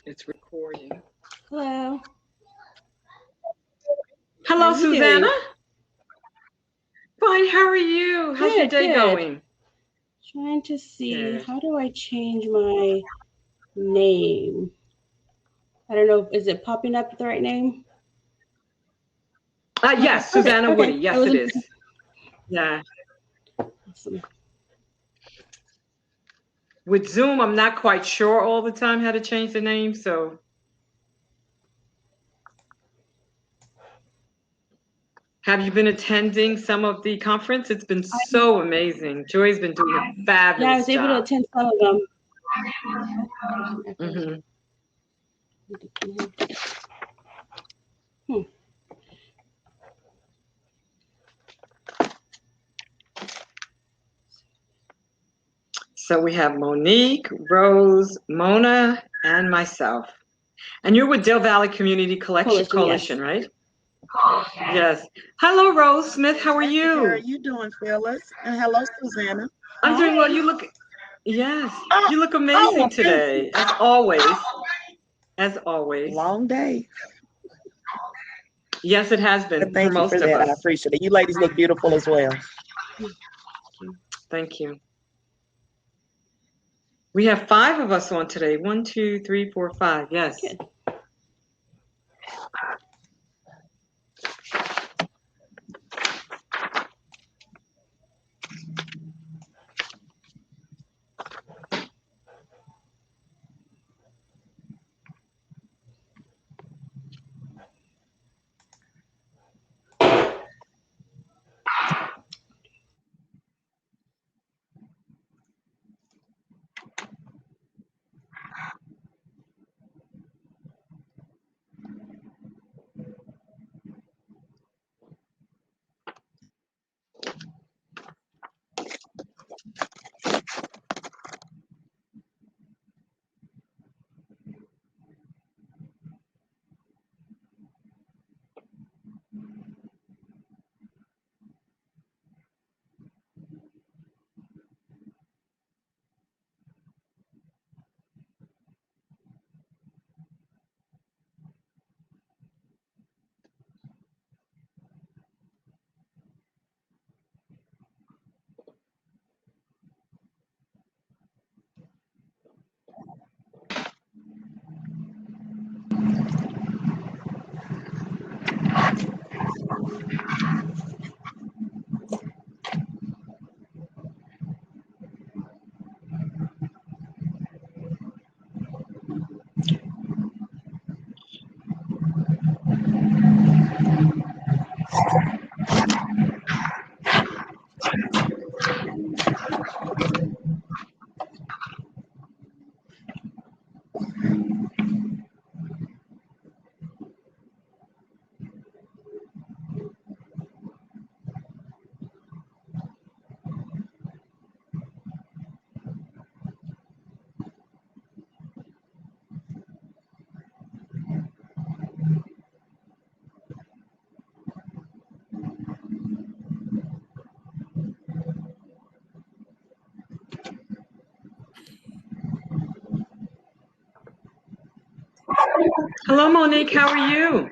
It's recording. Hello. Hello, Susanna. Fine, how are you? How's your day going? Trying to see, how do I change my name? I don't know, is it popping up with the right name? Yes, Susanna Woody. Yes, it is. Yeah. Awesome. With Zoom, I'm not quite sure all the time how to change the name, so. Have you been attending some of the conference? It's been so amazing. Joy's been doing a fabulous job. Yeah, I was able to attend some of them. So we have Monique, Rose, Mona, and myself. And you're with Dale Valley Community Coalition, yes. Right? Yes. Hello, Rose Smith. How are you? How are you doing, Phyllis? And hello, Susanna. I'm doing well. You look, yes, you look amazing today, as always. As always. Long day. Yes, it has been. Thank you for that. I appreciate it. You ladies look beautiful as well. Thank you. We have 5 of us on today. 1, 2, 3, 4, 5. Yes. Good. Hello, Monique. How are you?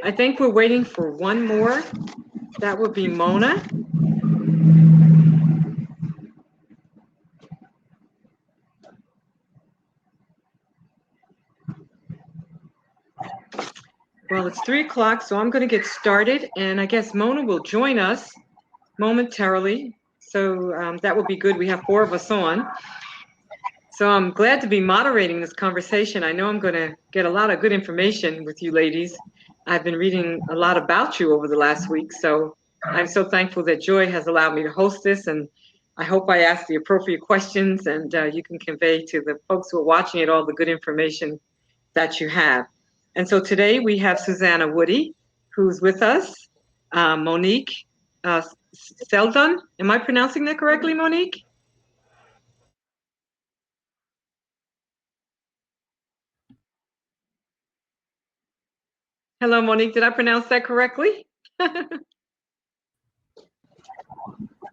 I think we're waiting for one more. That would be Mona. Well, it's 3 o'clock, so I'm going to get started, and I guess Mona will join us momentarily. So that would be good. We have 4 of us on. So I'm glad to be moderating this conversation. I know I'm going to get a lot of good information with you ladies. I've been reading a lot about you over the last week, so I'm so thankful that Joy has allowed me to host this, and I hope I ask the appropriate questions and you can convey to the folks who are watching it all the good information that you have. And so today we have Susanna Woody, who's with us, Monique Seldon. Am I pronouncing that correctly, Monique? Hello, Monique. Did I pronounce that correctly?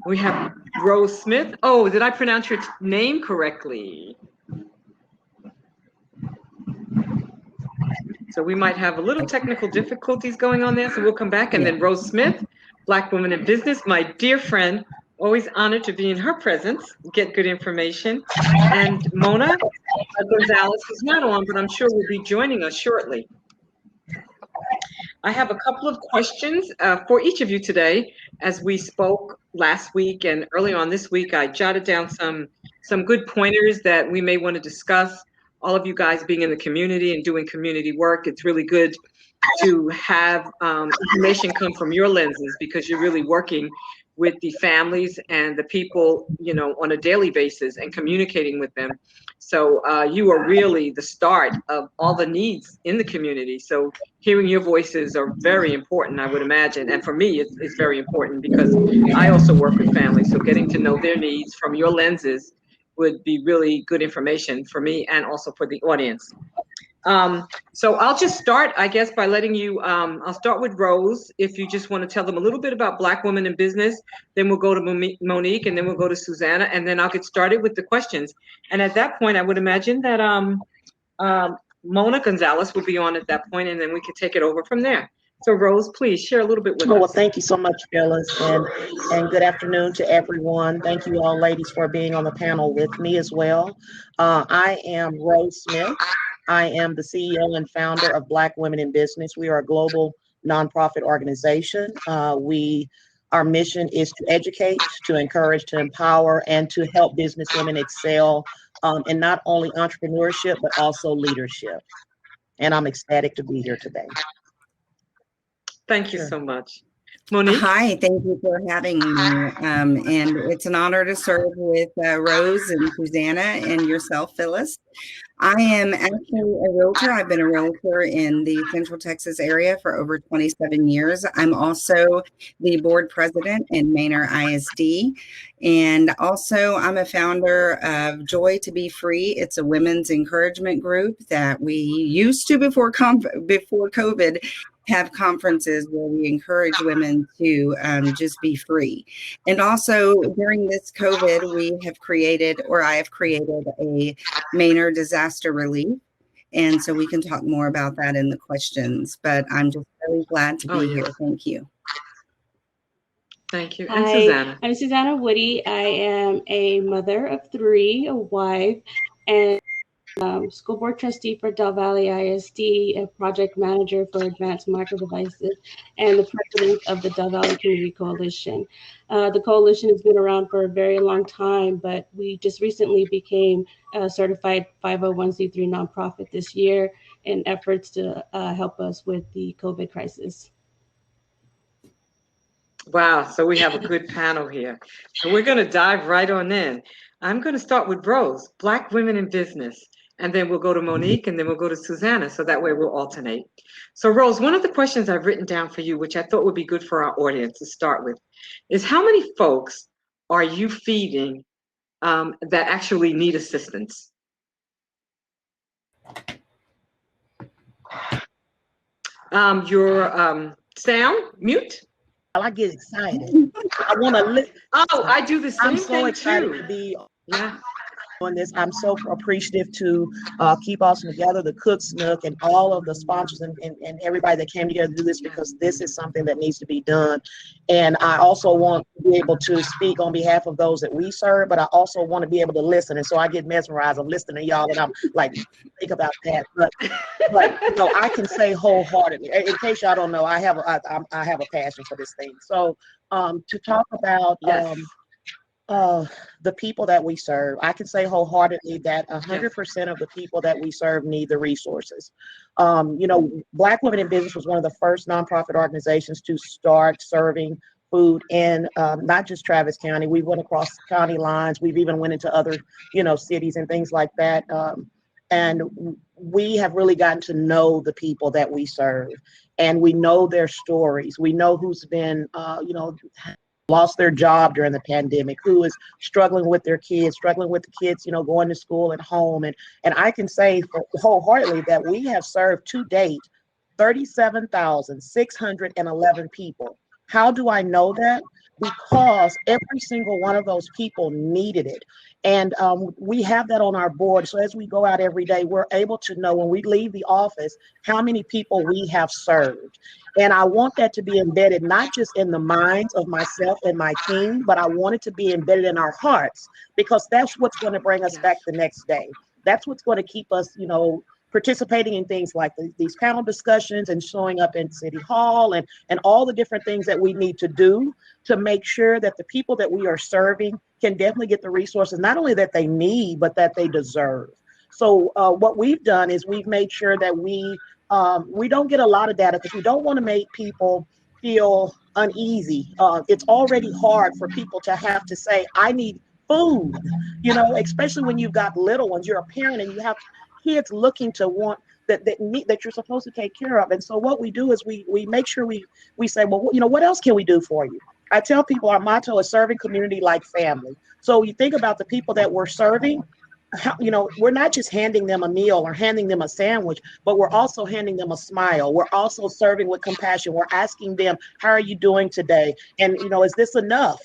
We have Rose Smith. Oh, did I pronounce your name correctly? So we might have a little technical difficulties going on there, so we'll come back. And then Rose Smith, Black woman in business, my dear friend, always honored to be in her presence, get good information. And Mona Gonzalez is not on, but I'm sure will be joining us shortly. I have a couple of questions for each of you today. As we spoke last week and early on this week, I jotted down some good pointers that we may want to discuss. All of you guys being in the community and doing community work, it's really good to have information come from your lenses because you're really working with the families and the people, you know, on a daily basis and communicating with them. So you are really the start of all the needs in the community. So hearing your voices are very important, I would imagine. And for me, it's very important because I also work with families. So getting to know their needs from your lenses would be really good information for me and also for the audience. So I'll just start, I guess, by letting you, I'll start with Rose. If you just want to tell them a little bit about Black women in business, then we'll go to Monique, and then we'll go to Susanna, and then I'll get started with the questions. And at that point, I would imagine that Mona Gonzalez will be on at that point, and then we can take it over from there. So Rose, please share a little bit with us. Well, thank you so much, Phyllis, and good afternoon to everyone. Thank you all ladies for being on the panel with me as well. I am Rose Smith. I am the CEO and founder of Black Women in Business. We are a global nonprofit organization. Our mission is to educate, to encourage, to empower, and to help business women excel in not only entrepreneurship, but also leadership. And I'm ecstatic to be here today. Thank you so much. Monique? Hi, thank you for having me. And it's an honor to serve with Rose and Susanna and yourself, Phyllis. I am actually a realtor. I've been a realtor in the Central Texas area for over 27 years. I'm also the board president in Manor ISD. And also I'm a founder of Joy to Be Free. It's a women's encouragement group that we used to before COVID have conferences where we encourage women to just be free. And also during this COVID, I have created a Manor disaster relief. And so we can talk more about that in the questions, but I'm just really glad to be here. Thank you. Thank you. And Susanna? I'm Susanna Woody. I am a mother of three, a wife, and school board trustee for Del Valley ISD, a project manager for advanced micro devices, and the president of the Del Valley Community Coalition. The coalition has been around for a very long time, but we just recently became a certified 501c3 nonprofit this year in efforts to help us with the COVID crisis. Wow, so we have a good panel here. So we're going to dive right on in. I'm going to start with Rose, Black women in business, and then we'll go to Monique, and then we'll go to Susanna, so that way we'll alternate. So Rose, one of the questions I've written down for you, which I thought would be good for our audience to start with, is how many folks are you feeding that actually need assistance? Your sound, mute? I get excited. I want to listen. Oh, I do the same I'm so thing excited too. to be Yeah. on this. I'm so appreciative to Keep Awesome Together, the Cook's Nook, and all of the sponsors and everybody that came together to do this, because this is something that needs to be done. And I also want to be able to speak on behalf of those that we serve, but I also want to be able to listen. And so I get mesmerized. I'm listening to y'all, and I'm like, think about that. But you know, I can say wholeheartedly, in case y'all don't know, I have a passion for this thing. So to talk about the people that we serve, I can say wholeheartedly that 100% of the people that we serve need the resources. You know, Black Women in Business was one of the first nonprofit organizations to start serving food in not just Travis County. We went across county lines. We've even went into other, you know, cities and things like that. And we have really gotten to know the people that we serve, and we know their stories. We know who's been, you know, lost their job during the pandemic, who is struggling with their kids, going to school at home. And I can say wholeheartedly that we have served to date 37,611 people. How do I know that? Because every single one of those people needed it. And we have that on our board. So as we go out every day, we're able to know when we leave the office how many people we have served. And I want that to be embedded not just in the minds of myself and my team, but I want it to be embedded in our hearts, because that's what's going to bring us back the next day. That's what's going to keep us, participating in things like these panel discussions and showing up in City Hall and all the different things that we need to do to make sure that the people that we are serving can definitely get the resources, not only that they need, but that they deserve. So what we've done is we've made sure that we don't get a lot of data because we don't want to make people feel uneasy. It's already hard for people to have to say, I need food, especially when you've got little ones. You're a parent and you have kids looking to want that you're supposed to take care of. And so what we do is we make sure we say, well, what else can we do for you? I tell people our motto is serving community like family. So you think about the people that we're serving, we're not just handing them a meal or handing them a sandwich, but we're also handing them a smile. We're also serving with compassion. We're asking them, how are you doing today? And, is this enough?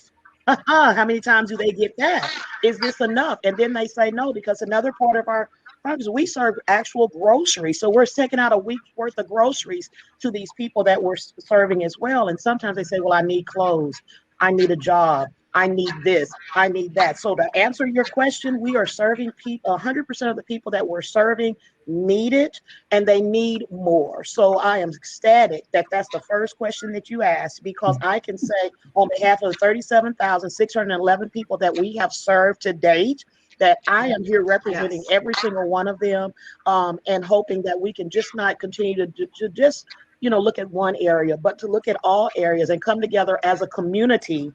How many times do they get that? Is this enough? And then they say no, because another part of our practice, we serve actual groceries. So we're taking out a week's worth of groceries to these people that we're serving as well. And sometimes they say, well, I need clothes. I need a job. I need this. I need that. So to answer your question, we are serving people. 100% of the people that we're serving need it, and they need more. So I am ecstatic that that's the first question that you asked, because I can say on behalf of the 37,611 people that we have served to date, that I am here representing every single one of them, and hoping that we can just not continue to just look at one area, but to look at all areas and come together as a community,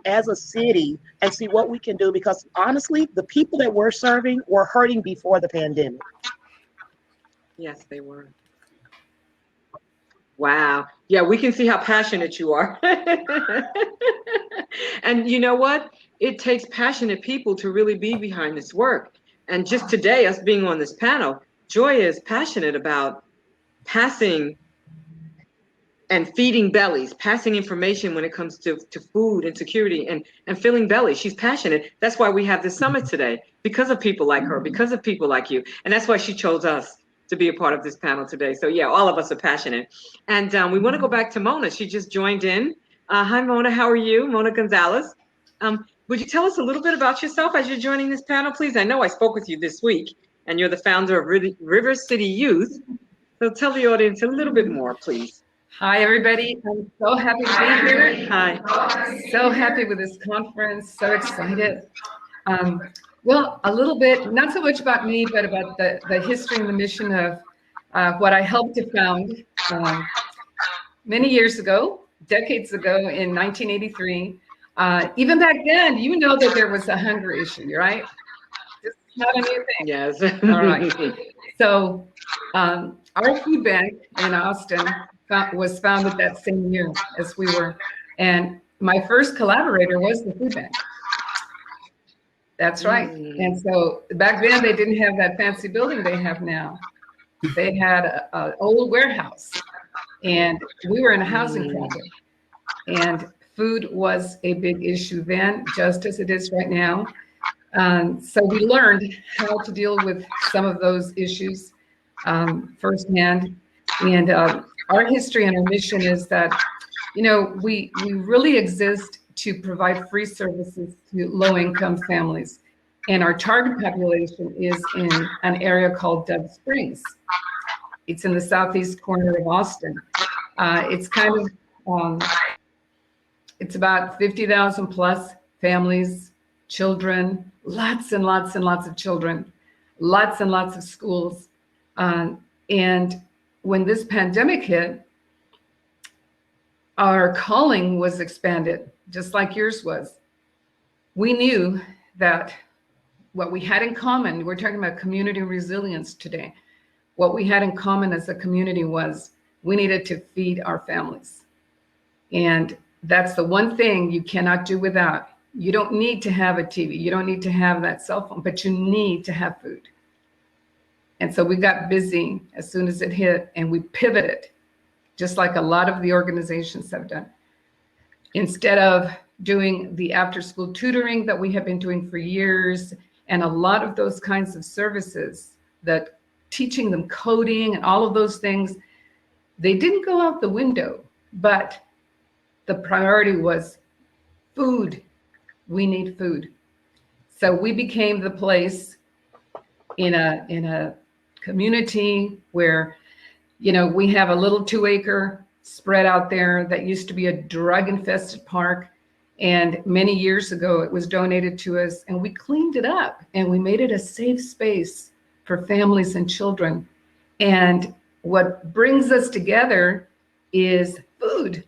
as a city, and see what we can do. Because honestly, the people that we're serving were hurting before the pandemic. Yes, they were. Wow. Yeah, we can see how passionate you are. And you know what? It takes passionate people to really be behind this work. And just today, us being on this panel, Joy is passionate about passing and feeding bellies, passing information when it comes to food and security and filling bellies. She's passionate. That's why we have this summit today, because of people like her, because of people like you. And that's why she chose us to be a part of this panel today. So yeah, all of us are passionate. And we want to go back to Mona. She just joined in. Hi, Mona. How are you? Mona Gonzalez. Would you tell us a little bit about yourself as you're joining this panel, please? I know I spoke with you this week, and you're the founder of River City Youth. So tell the audience a little bit more, please. Hi, everybody. I'm so happy to be here. Hi. So happy with this conference. So excited. Well, a little bit, not so much about me, but about the history and the mission of what I helped to found many years ago, decades ago in 1983. Even back then, you know that there was a hunger issue, right? It's not a new thing. Yes. All right. So our food bank in Austin was founded that same year as we were. And my first collaborator was the food bank. That's right. And so back then they didn't have that fancy building they have now. They had an old warehouse, and we were in a housing project. And food was a big issue then, just as it is right now. So we learned how to deal with some of those issues firsthand. And our history and our mission is that, we really exist to provide free services to low-income families. And our target population is in an area called Dove Springs. It's in the southeast corner of Austin. It's kind of, it's about 50,000 plus families, children, lots and lots and lots of children, lots and lots of schools. And when this pandemic hit, our calling was expanded, just like yours was. We knew that what we had in common, we're talking about community resilience today. What we had in common as a community was we needed to feed our families. And that's the one thing you cannot do without. You don't need to have a TV. You don't need to have that cell phone, but you need to have food. And so we got busy as soon as it hit, and we pivoted, just like a lot of the organizations have done. Instead of doing the after-school tutoring that we have been doing for years, and a lot of those kinds of services, that teaching them coding and all of those things, they didn't go out the window, but the priority was food. We need food. So we became the place in a community where, you know, we have a little 2-acre spread out there that used to be a drug-infested park. And many years ago, it was donated to us, and we cleaned it up and we made it a safe space for families and children. And what brings us together is food.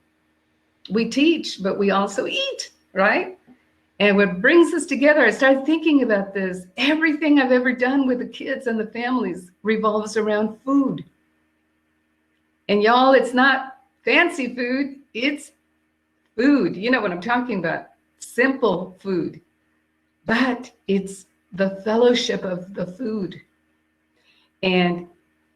We teach, but we also eat, right? And what brings us together, I started thinking about this. Everything I've ever done with the kids and the families revolves around food. And y'all, it's not fancy food, it's food. You know what I'm talking about. Simple food. But it's the fellowship of the food. And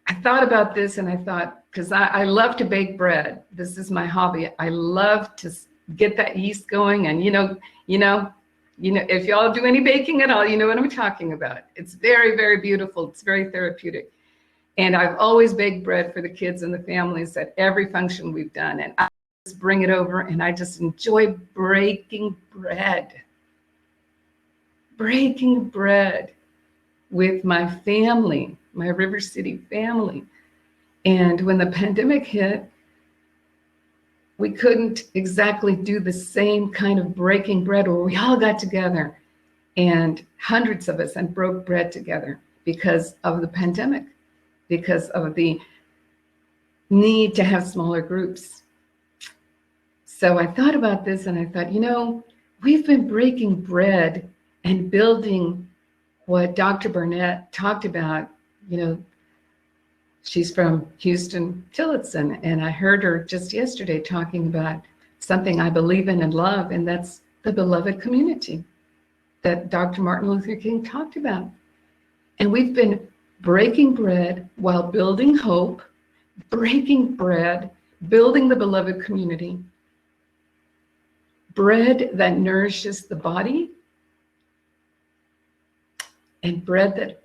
I thought about this, and I thought, because I love to bake bread. This is my hobby. I love to get that yeast going. And you know, if y'all do any baking at all, you know what I'm talking about. It's very, very beautiful. It's very therapeutic. And I've always baked bread for the kids and the families at every function we've done. And I just bring it over, and I just enjoy breaking bread. Breaking bread with my family, my River City family. And when the pandemic hit, we couldn't exactly do the same kind of breaking bread where we all got together, and hundreds of us, and broke bread together because of the pandemic, because of the need to have smaller groups. So I thought about this, and I thought, you know, we've been breaking bread and building what Dr. Burnett talked about. You know, she's from Houston Tillotson, and I heard her just yesterday talking about something I believe in and love, and that's the beloved community that Dr. Martin Luther King talked about. And we've been breaking bread while building hope, breaking bread, building the beloved community, bread that nourishes the body, and bread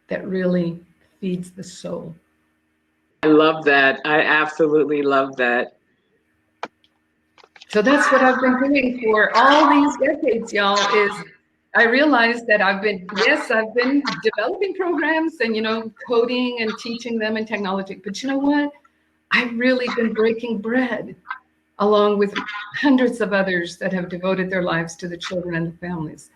that really feeds the soul. I love that. I absolutely love that. So that's what I've been doing for all these decades, y'all, is I realized that I've been developing programs and, you know, coding and teaching them in technology. But you know what? I've really been breaking bread along with hundreds of others that have devoted their lives to the children and the families.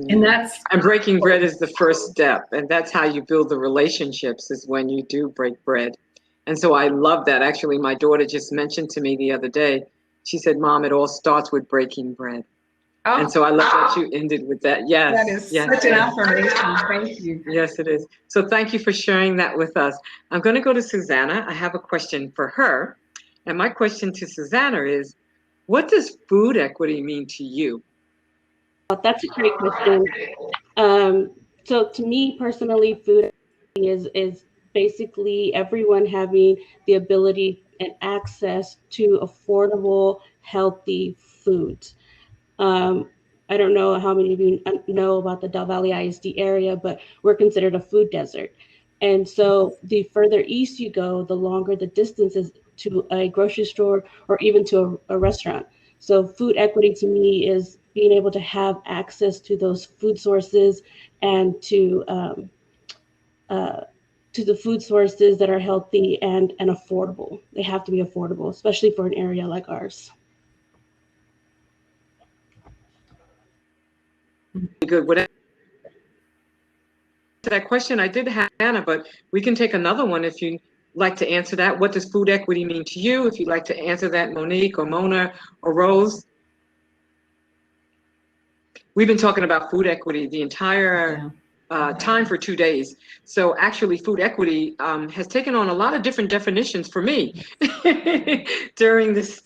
And breaking bread is the first step, and that's how you build the relationships, is when you do break bread. And so I love that. Actually, my daughter just mentioned to me the other day, she said, Mom, it all starts with breaking bread. Oh. And so I love that you ended with that. Yes. That is such an affirmation. Thank you. Yes, it is. So thank you for sharing that with us. I'm going to go to Susanna. I have a question for her. And my question to Susanna is, what does food equity mean to you? That's a great question. So to me personally, food is basically everyone having the ability and access to affordable, healthy foods. I don't know how many of you know about the Del Valle ISD area, but we're considered a food desert. And so the further east you go, the longer the distance is to a grocery store or even to a restaurant. So food equity to me is being able to have access to those food sources and to the food sources that are healthy and affordable. They have to be affordable, especially for an area like ours. Good. Whatever that question, I did have Anna, but we can take another one if you like to answer that. What does food equity mean to you? If you'd like to answer that, Monique or Mona or Rose. We've been talking about food equity the entire time for 2 days. So actually food equity has taken on a lot of different definitions for me during this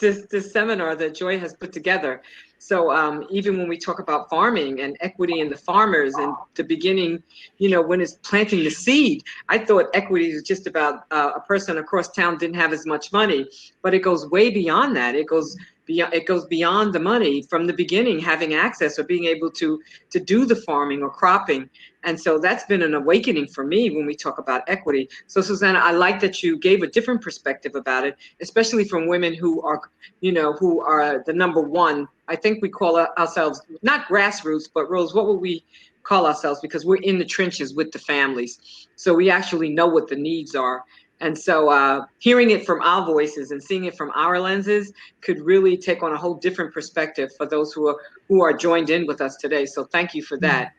seminar that Joy has put together. So even when we talk about farming and equity in the farmers and the beginning, when it's planting the seed, I thought equity was just about a person across town didn't have as much money, but it goes way beyond that. It goes beyond the money from the beginning, having access or being able to do the farming or cropping. And so that's been an awakening for me when we talk about equity. So Susanna, I like that you gave a different perspective about it, especially from women who are the number one. I think we call ourselves not grassroots, but Rose, what would we call ourselves? Because we're in the trenches with the families. So we actually know what the needs are. And so hearing it from our voices and seeing it from our lenses could really take on a whole different perspective for those who are joined in with us today. So thank you for that.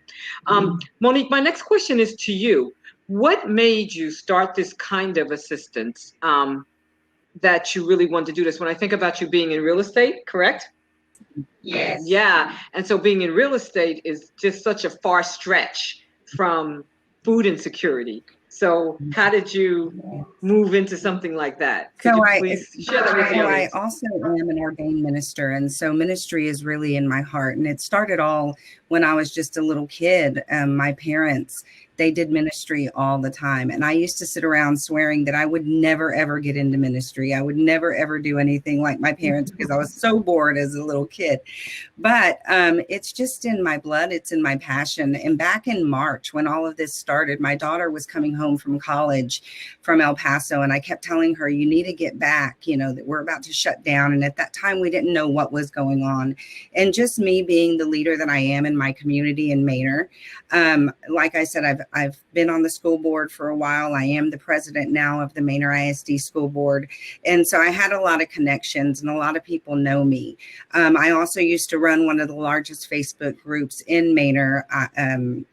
Monique, my next question is to you. What made you start this kind of assistance that you really want to do this? When I think about you being in real estate, correct? Yes. Yeah. And so being in real estate is just such a far stretch from food insecurity. So how did you move into something like that? Could you please share that with the audience? I also am an ordained minister, and so ministry is really in my heart. And it started all when I was just a little kid. My parents, they did ministry all the time. And I used to sit around swearing that I would never, ever get into ministry. I would never, ever do anything like my parents because I was so bored as a little kid. But it's just in my blood. It's in my passion. And back in March, when all of this started, my daughter was coming home from college from El Paso. And I kept telling her, you need to get back, that we're about to shut down. And at that time, we didn't know what was going on. And just me being the leader that I am in my community in Manor, like I said, I've been on the school board for a while. I am the president now of the Manor ISD school board. And so I had a lot of connections and a lot of people know me. I also used to run one of the largest Facebook groups in Manor,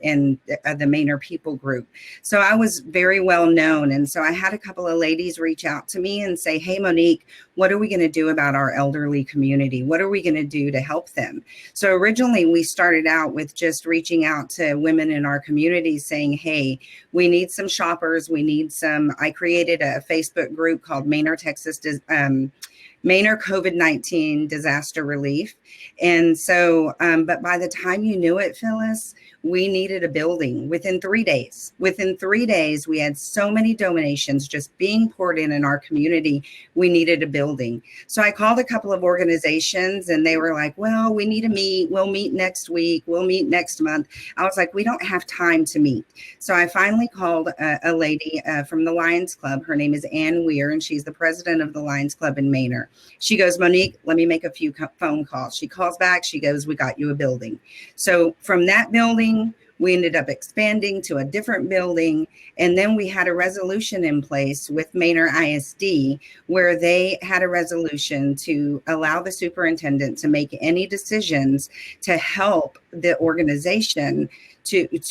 in the Manor People group. So I was very well known. And so I had a couple of ladies reach out to me and say, hey, Monique, what are we going to do about our elderly community? What are we going to do to help them? So originally we started out with just reaching out to women in our community saying, hey, we need some shoppers. I created a Facebook group called Manor COVID-19 Disaster Relief. And so, but by the time you knew it, Phyllis, we needed a building within 3 days. Within 3 days, we had so many donations just being poured in our community. We needed a building. So I called a couple of organizations and they were like, well, we need to meet. We'll meet next week. We'll meet next month. I was like, we don't have time to meet. So I finally called a lady from the Lions Club. Her name is Ann Weir, and she's the president of the Lions Club in Manor. She goes, Monique, let me make a few phone calls. She calls back. She goes, we got you a building. So from that building, we ended up expanding to a different building. And then we had a resolution in place with Manor ISD where they had a resolution to allow the superintendent to make any decisions to help the organization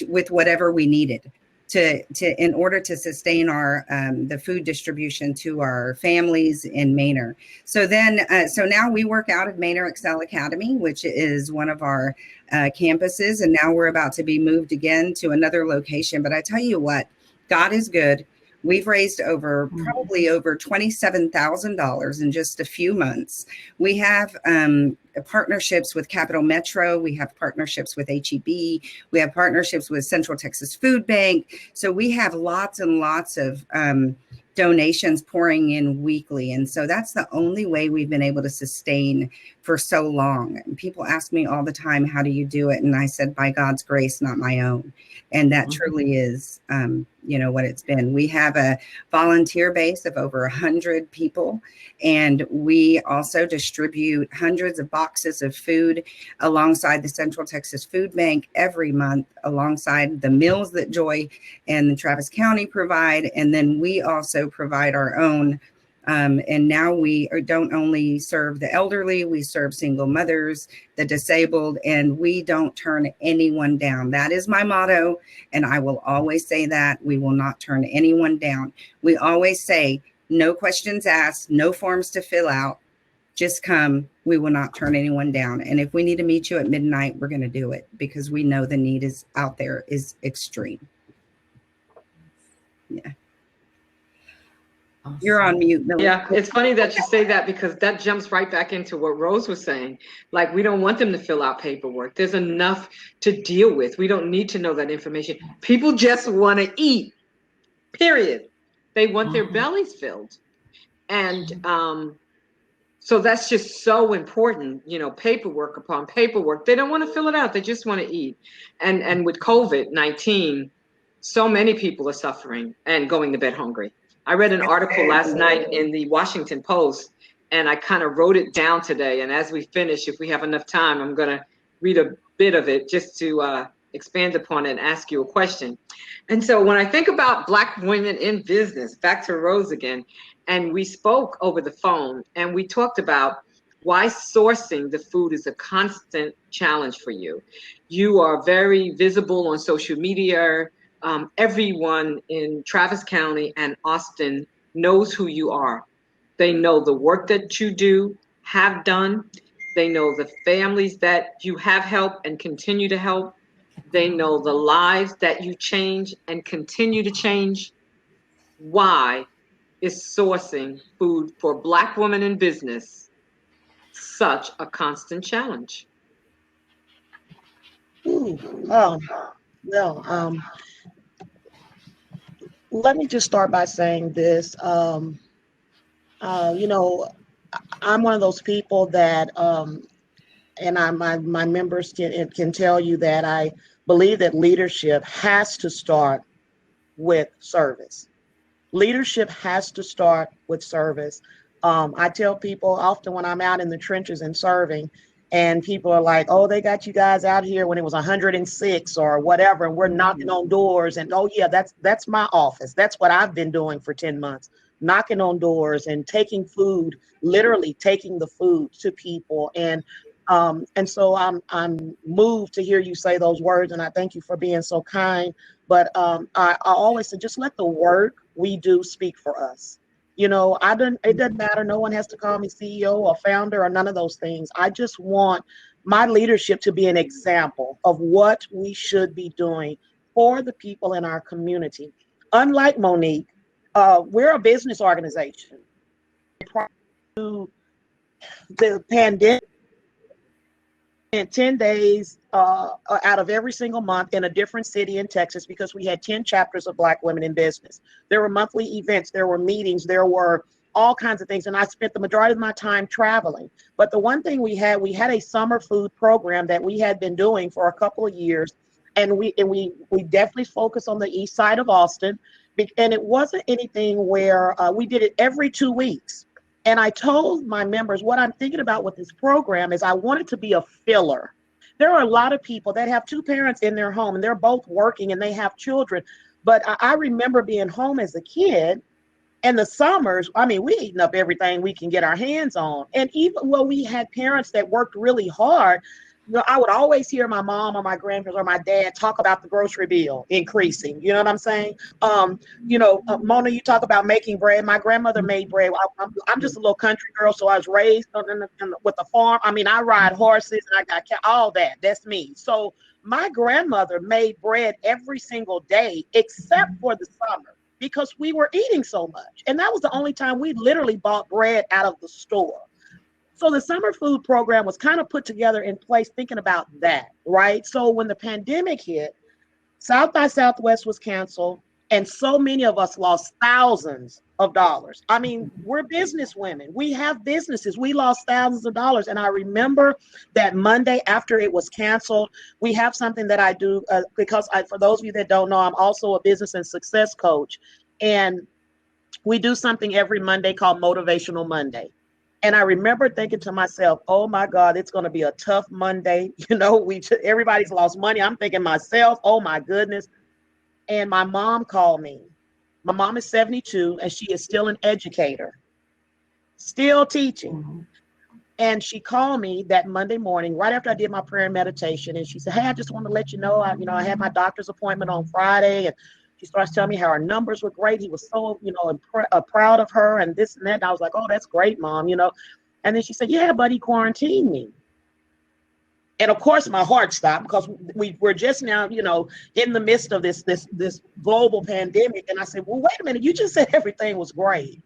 with whatever we needed. In order to sustain our the food distribution to our families in Manor. So now we work out of Manor Excel Academy, which is one of our campuses, and now we're about to be moved again to another location. But I tell you what, God is good. We've raised probably over $27,000 in just a few months. We have partnerships with Capital Metro. We have partnerships with HEB. We have partnerships with Central Texas Food Bank. So we have lots and lots of donations pouring in weekly. And so that's the only way we've been able to sustain for so long. And people ask me all the time, how do you do it? And I said, by God's grace, not my own. And that truly is, what it's been. We have a volunteer base of over 100 people, and we also distribute hundreds of boxes of food alongside the Central Texas Food Bank every month, alongside the meals that Joy and the Travis County provide. And then we also provide our own. And now we don't only serve the elderly, we serve single mothers, the disabled, and we don't turn anyone down. That is my motto, and I will always say that. We will not turn anyone down. We always say, no questions asked, no forms to fill out. just come. We will not turn anyone down. And if we need to meet you at midnight, we're going to do it because we know the need is out there is extreme. Yeah. Awesome. You're on mute, Millie. Yeah, it's funny that you say that because that jumps right back into what Rose was saying. Like, we don't want them to fill out paperwork. There's enough to deal with. We don't need to know that information. People just want to eat, period. They want their bellies filled. And so that's just so important, you know, paperwork upon paperwork. They don't want to fill it out. They just want to eat. And with COVID-19, so many people are suffering and going to bed hungry. I read an article last night in the Washington Post, and I kind of wrote it down today. And as we finish, if we have enough time, I'm going to read a bit of it just to expand upon it and ask you a question. And so when I think about Black women in business, back to Rose again, and we spoke over the phone and we talked about why sourcing the food is a constant challenge for you. You are very visible on social media. Everyone in Travis County and Austin knows who you are. They know the work that you do, have done. They know the families that you have helped and continue to help. They know the lives that you change and continue to change. Why is sourcing food for Black women in business such a constant challenge? Well, let me just start by saying this. You know, I'm one of those people that, and my members can tell you that I believe that leadership has to start with service. Leadership has to start with service. I tell people often when I'm out in the trenches and serving, and people are like, oh, they got you guys out here when it was 106 or whatever, and we're knocking on doors. And oh, yeah, that's my office. That's what I've been doing for 10 months, knocking on doors and taking food, literally taking the food to people. And so I'm moved to hear you say those words, and I thank you for being so kind. But I always say, just let the work we do speak for us. You know, it doesn't matter. No one has to call me CEO or founder or none of those things. I just want my leadership to be an example of what we should be doing for the people in our community. Unlike Monique, we're a business organization. Prior to the pandemic, in 10 days out of every single month in a different city in Texas because we had 10 chapters of Black women in business. There were monthly events, there were meetings, there were all kinds of things. And I spent the majority of my time traveling. But the one thing we had a summer food program that we had been doing for a couple of years. And we definitely focused on the east side of Austin. And it wasn't anything where we did it every 2 weeks. And I told my members what I'm thinking about with this program is I want it to be a filler. There are a lot of people that have two parents in their home and they're both working and they have children. But I remember being home as a kid and the summers, I mean, we eating up everything we can get our hands on. And even though we had parents that worked really hard, you know, I would always hear my mom or my grandparents or my dad talk about the grocery bill increasing. You know what I'm saying? Mona, you talk about making bread. My grandmother made bread. I'm just a little country girl, so I was raised with a farm. I mean, I ride horses and I got all that. That's me. So my grandmother made bread every single day except for the summer because we were eating so much. And that was the only time we literally bought bread out of the store. So the summer food program was kind of put together in place thinking about that, right? So when the pandemic hit, South by Southwest was canceled, and so many of us lost thousands of dollars. I mean, we're business women. We have businesses. We lost thousands of dollars. And I remember that Monday after it was canceled, we have something that I do because for those of you that don't know, I'm also a business and success coach. And we do something every Monday called Motivational Monday. And I remember thinking to myself, oh my God, it's going to be a tough Monday. You know, everybody's lost money. I'm thinking myself, oh my goodness. And my mom called me. My mom is 72 and she is still an educator, still teaching. Mm-hmm. And she called me that Monday morning, right after I did my prayer and meditation. And she said, hey, I just want to let you know, I had my doctor's appointment on Friday. And she starts telling me how her numbers were great. He was so, proud of her and this and that. And I was like, oh, that's great, Mom, And then she said, yeah, but he quarantined me. And of course, my heart stopped because we're just now, you know, in the midst of this global pandemic. And I said, well, wait a minute, you just said everything was great.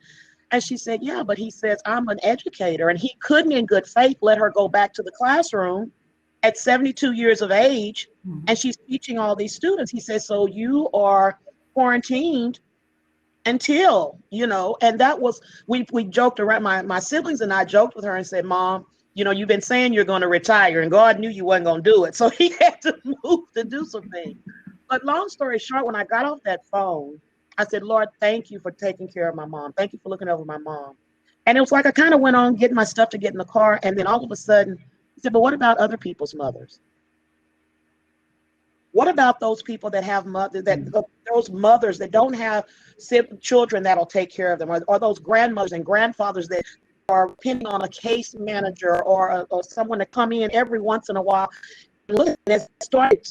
And she said, yeah, but he says, I'm an educator. And he couldn't in good faith let her go back to the classroom at 72 years of age. And she's teaching all these students. He says, so you are quarantined until, you know, and that was, we joked around, my siblings and I joked with her and said, Mom, you know, you've been saying you're going to retire and God knew you wasn't going to do it. So he had to move to do some things. But long story short, when I got off that phone, I said, Lord, thank you for taking care of my mom. Thank you for looking over my mom. And it was like I kind of went on getting my stuff to get in the car. And then all of a sudden, he said, but what about other people's mothers? What about those people that have mothers, those mothers that don't have children that'll take care of them, or those grandmothers and grandfathers that are depending on a case manager or someone to come in every once in a while? Look, and it started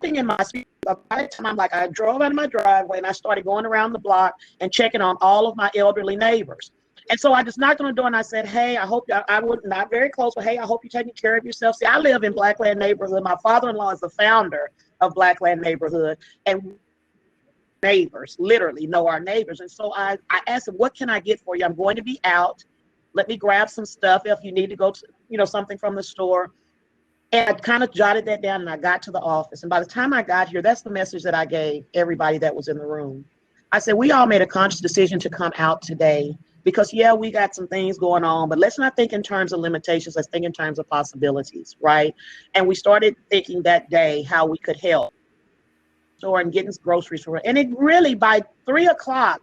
in my spirit. By the time I drove out of my driveway and I started going around the block and checking on all of my elderly neighbors. And so I just knocked on the door and I said, hey, I hope I would not very close, but hey, I hope you're taking care of yourself. See, I live in Blackland neighborhood. My father-in-law is the founder of Blackland neighborhood, and neighbors literally know our neighbors. And so I asked him, what can I get for you? I'm going to be out. Let me grab some stuff if you need to go to, you know, something from the store. And I kind of jotted that down and I got to the office. And by the time I got here, that's the message that I gave everybody that was in the room. I said, we all made a conscious decision to come out today because, yeah, we got some things going on, but let's not think in terms of limitations. Let's think in terms of possibilities, right? And we started thinking that day how we could help store and getting groceries for it. And it really, by 3 o'clock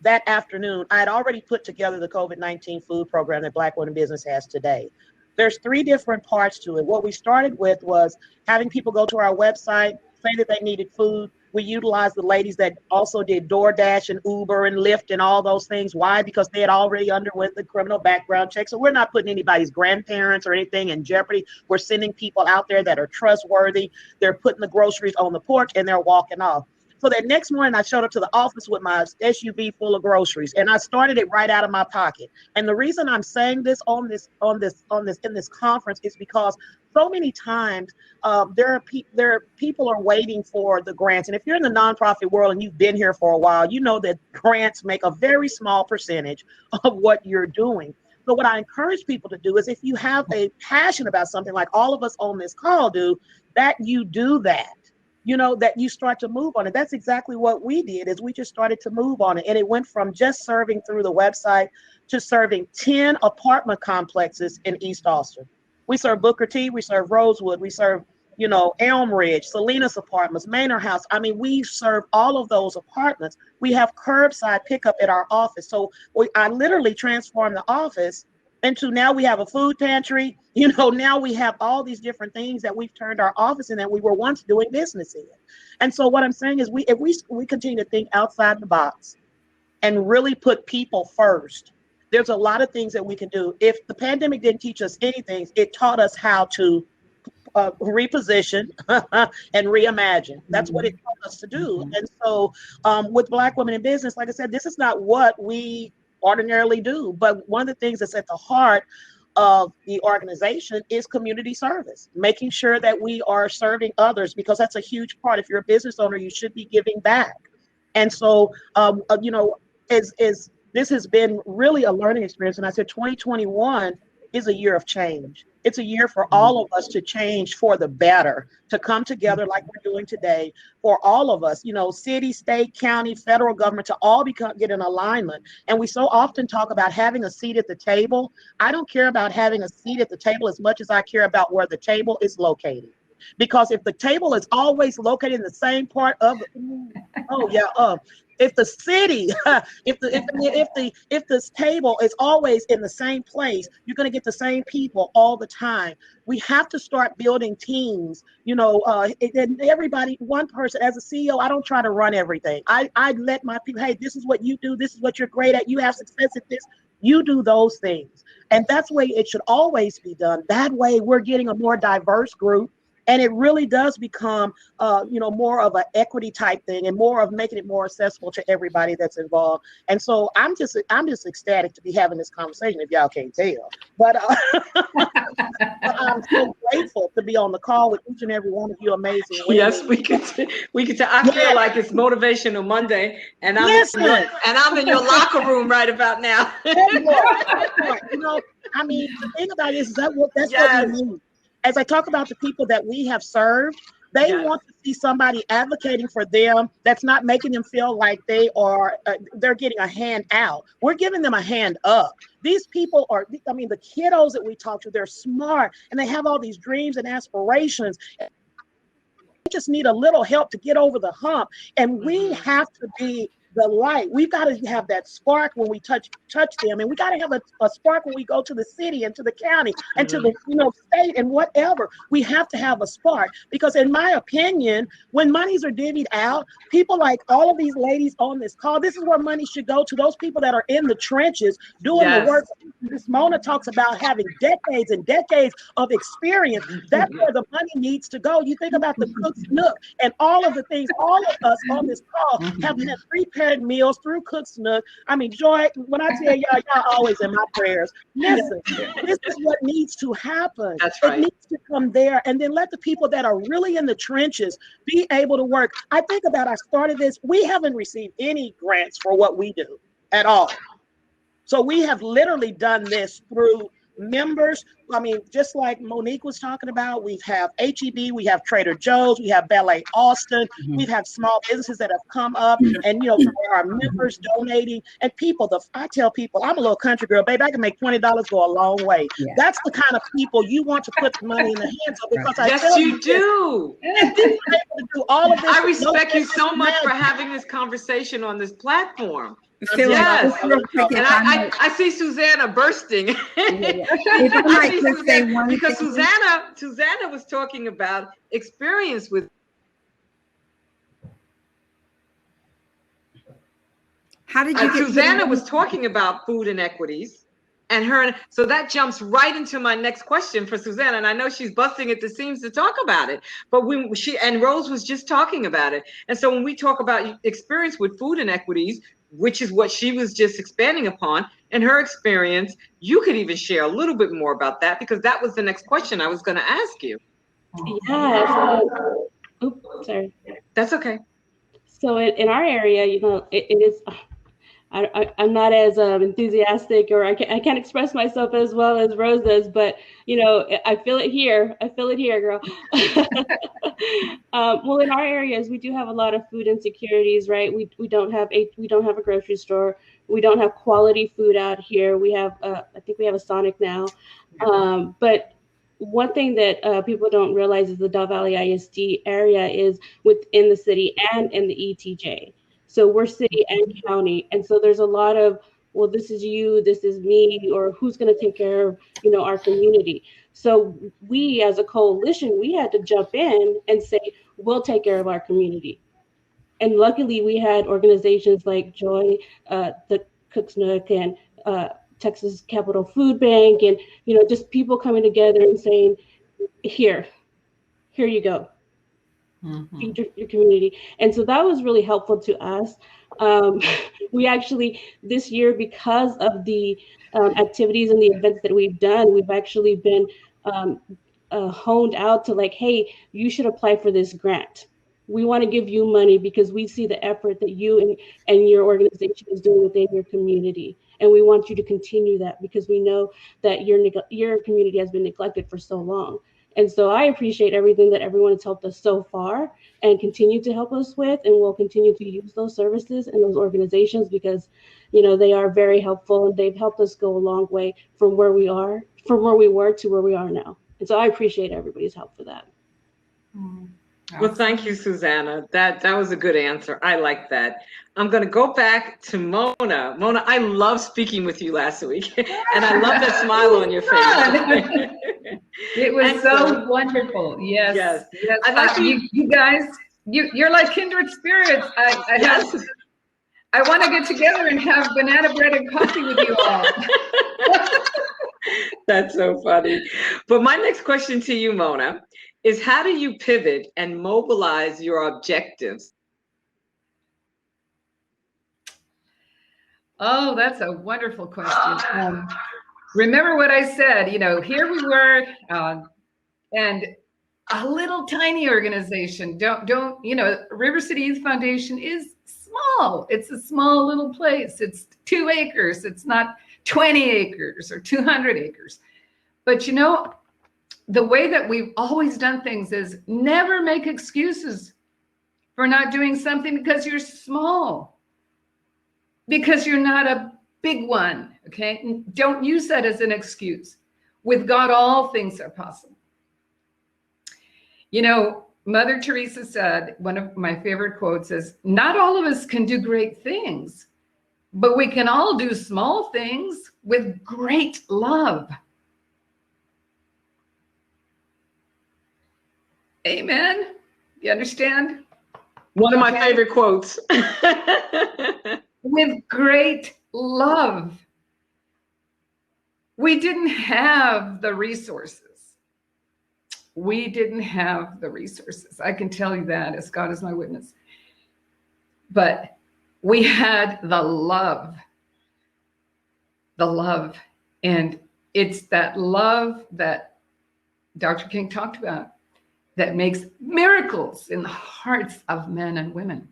that afternoon, I had already put together the COVID-19 food program that Black Women in Business has today. There's 3 different parts to it. What we started with was having people go to our website, say that they needed food. We utilized the ladies that also did DoorDash and Uber and Lyft and all those things. Why? Because they had already underwent the criminal background check. So we're not putting anybody's grandparents or anything in jeopardy. We're sending people out there that are trustworthy. They're putting the groceries on the porch and they're walking off. So that next morning I showed up to the office with my SUV full of groceries and I started it right out of my pocket. And the reason I'm saying this in this conference is because so many times people are waiting for the grants. And if you're in the nonprofit world and you've been here for a while, you know that grants make a very small percentage of what you're doing. So what I encourage people to do is if you have a passion about something like all of us on this call do, that you do that. You know, that you start to move on it. That's exactly what we did is we just started to move on it. And it went from just serving through the website to serving 10 apartment complexes in East Austin. We serve Booker T, we serve Rosewood, we serve, you know, Elm Ridge, Salinas Apartments, Manor House. I mean, we serve all of those apartments. We have curbside pickup at our office. So I literally transformed the office into now we have a food pantry. You know, now we have all these different things that we've turned our office in that we were once doing business in. And so what I'm saying is if we continue to think outside the box and really put people first, there's a lot of things that we can do. If the pandemic didn't teach us anything, it taught us how to reposition and reimagine. That's what it taught us to do. And so with Black Women in Business, like I said, this is not what we ordinarily do, but one of the things that's at the heart of the organization is community service, making sure that we are serving others, because that's a huge part. If you're a business owner, you should be giving back. And so, you know, this has been really a learning experience. And I said 2021 is a year of change. It's a year for all of us to change for the better, to come together like we're doing today, for all of us, you know, city, state, county, federal government, to all get in alignment. And we so often talk about having a seat at the table. I don't care about having a seat at the table as much as I care about where the table is located. Because if the table is always located in the same part of if the city, if this table is always in the same place, you're going to get the same people all the time. We have to start building teams. You know, and everybody, one person as a CEO, I don't try to run everything. I let my people, hey, this is what you do. This is what you're great at. You have success at this. You do those things. And that's the way it should always be done. That way we're getting a more diverse group. And it really does become, more of an equity type thing and more of making it more accessible to everybody that's involved. And so I'm just ecstatic to be having this conversation, if y'all can't tell. But I'm so grateful to be on the call with each and every one of you amazing women. Yes, we could. I feel like it's Motivational Monday, and I'm in your locker room right about now. I mean, the thing about it is that's what we need. As I talk about the people that we have served, they want to see somebody advocating for them that's not making them feel like they're getting a hand out. We're giving them a hand up. These people are, the kiddos that we talk to, they're smart and they have all these dreams and aspirations. They just need a little help to get over the hump. And we have to be the light. We've got to have that spark when we touch them, and we got to have a spark when we go to the city and to the county and to the state and whatever. We have to have a spark, because in my opinion, when monies are divvied out, people like all of these ladies on this call, this is where money should go to those people that are in the trenches doing the work. This Mona talks about having decades and decades of experience. That's where the money needs to go. You think about the Cook's Nook and all of the things, all of us on this call have had prepared meals through Cook's Nook. I mean, Joy, when I tell y'all always in my prayers. Listen, this is what needs to happen. That's right. It needs to come there, and then let the people that are really in the trenches be able to work. I think about, I started this, we haven't received any grants for what we do at all. So we have literally done this through members. I mean, just like Monique was talking about, we have HEB, we have Trader Joe's, we have Ballet Austin, we've had small businesses that have come up, and there are members donating, and people. I tell people, I'm a little country girl, baby. I can make $20 go a long way. Yeah. That's the kind of people you want to put money in the hands of, because yes, you do. If they're able to do all of this, I respect you so much for having this conversation on this platform. Yes. And I see Susanna bursting. Because Susanna was talking about experience with. How did you? Susanna was talking about food inequities, so that jumps right into my next question for Susanna. And I know she's busting at the seams to talk about it, but when Rose was just talking about it, and so when we talk about experience with food inequities, which is what she was just expanding upon, and her experience, you could even share a little bit more about that, because that was the next question I was going to ask you. Yeah. Oops, sorry. That's okay. So in our area, it is. I'm not as enthusiastic, or I can't express myself as well as Rose does, but I feel it here. I feel it here, girl. Well, in our areas, we do have a lot of food insecurities, right? We don't have a grocery store. We don't have quality food out here. We have I think we have a Sonic now, but one thing that people don't realize is the Dove Valley ISD area is within the city and in the ETJ. So we're city and county. And so there's a lot of, well, this is you, this is me, or who's going to take care of, our community. So we, as a coalition, we had to jump in and say, we'll take care of our community. And luckily we had organizations like Joy, the Cook's Nook, and Texas Capital Food Bank, and, just people coming together and saying, here you go. Feed your community. And so that was really helpful to us. We actually, this year, because of the activities and the events that we've done, we've actually been honed out to like, hey, you should apply for this grant. We want to give you money because we see the effort that you and your organization is doing within your community. And we want you to continue that, because we know that your community has been neglected for so long. And so I appreciate everything that everyone has helped us so far and continue to help us with, and we'll continue to use those services and those organizations, because, they are very helpful, and they've helped us go a long way from where we were to where we are now. And so I appreciate everybody's help for that. Well, thank you, Susanna. That was a good answer. I like that. I'm going to go back to Mona. Mona, I love speaking with you last week, and I love that smile on your face. It was so wonderful. Yes. I like you guys. You're like kindred spirits. I want to get together and have banana bread and coffee with you all. That's so funny. But my next question to you, Mona, is how do you pivot and mobilize your objectives? Oh, that's a wonderful question. Remember what I said, you know, here we were, and a little tiny organization. Don't, you know, River City Youth Foundation is small. It's a small little place. It's 2 acres. It's not 20 acres or 200 acres. But you know, the way that we've always done things is never make excuses for not doing something because you're small, because you're not a big one, okay? Don't use that as an excuse. With God, all things are possible. You know, Mother Teresa said, one of my favorite quotes is, not all of us can do great things, but we can all do small things with great love. Amen. You understand? One of my favorite quotes. With great love. We didn't have the resources. We didn't have the resources. I can tell you that, as God is my witness. But we had the love. The love. And it's that love that Dr. King talked about that makes miracles in the hearts of men and women.